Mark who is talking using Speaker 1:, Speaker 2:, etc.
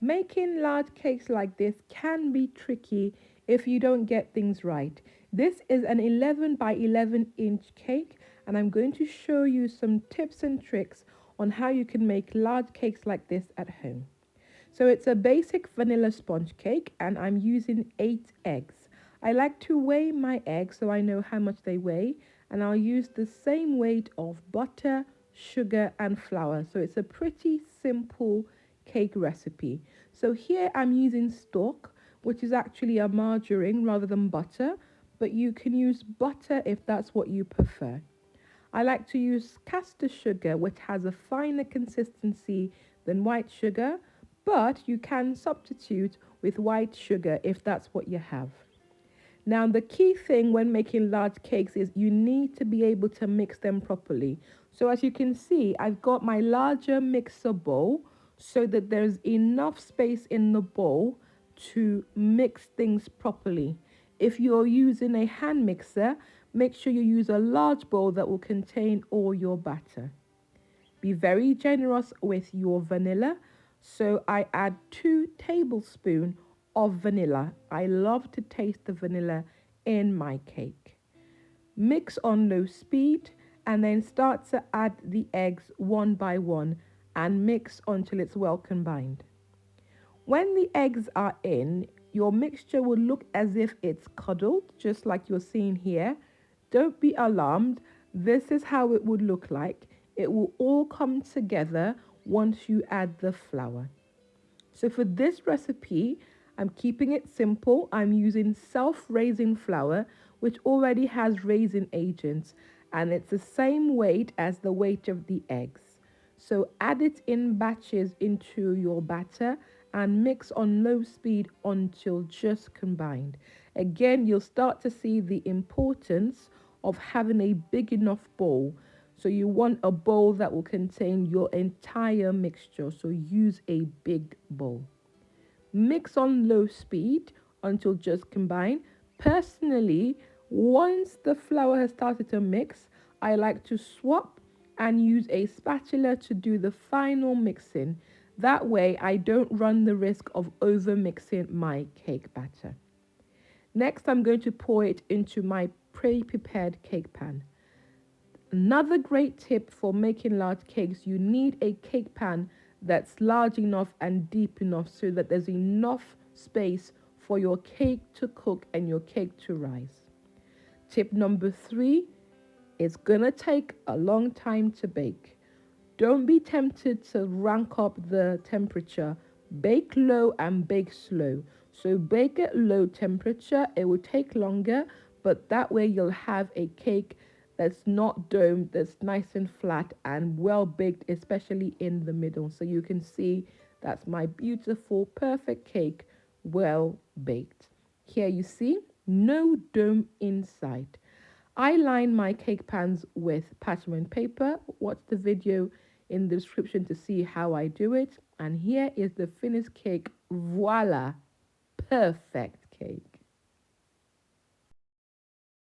Speaker 1: Making large cakes like this can be tricky if you don't get things right. This is an 11 by 11-inch cake, and I'm going to show you some tips and tricks on how you can make large cakes like this at home. So it's a basic vanilla sponge cake, and I'm using 8 eggs. I like to weigh my eggs so I know how much they weigh, and I'll use the same weight of butter, sugar, and flour. So it's a pretty simple cake recipe. So here I'm using stock, which is actually a margarine rather than butter, but you can use butter if that's what you prefer. I like to use caster sugar, which has a finer consistency than white sugar, but you can substitute with white sugar if that's what you have. Now, the key thing when making large cakes is you need to be able to mix them properly. So, as you can see, I've got my larger mixer bowl so that there's enough space in the bowl to mix things properly. If you're using a hand mixer, make sure you use a large bowl that will contain all your batter. Be very generous with your vanilla. So I add 2 tablespoons of vanilla. I love to taste the vanilla in my cake. Mix on low speed and then start to add the eggs one by one and mix until it's well combined. When the eggs are in, your mixture will look as if it's cuddled, just like you're seeing here. Don't be alarmed. This is how it would look like. It will all come together once you add the flour. So for this recipe, I'm keeping it simple. I'm using self-raising flour, which already has raisin agents, and it's the same weight as the weight of the eggs. So add it in batches into your batter and mix on low speed until just combined. Again, you'll start to see the importance of having a big enough bowl. So you want a bowl that will contain your entire mixture. So use a big bowl. Mix on low speed until just combined. Personally, once the flour has started to mix, I like to swap and use a spatula to do the final mixing. That way, I don't run the risk of over mixing my cake batter. Next, I'm going to pour it into my pre-prepared cake pan. Another great tip for making large cakes, you need a cake pan that's large enough and deep enough so that there's enough space for your cake to cook and your cake to rise. Tip number 3, it's gonna take a long time to bake. Don't be tempted to rank up the temperature. Bake low and bake slow. So bake at low temperature, it will take longer, but that way you'll have a cake that's not domed, that's nice and flat and well baked, especially in the middle. So you can see that's my beautiful, perfect cake, well baked. Here you see, no dome inside. I line my cake pans with parchment paper. Watch the video in the description to see how I do it. And here is the finished cake. Voila! Perfect cake.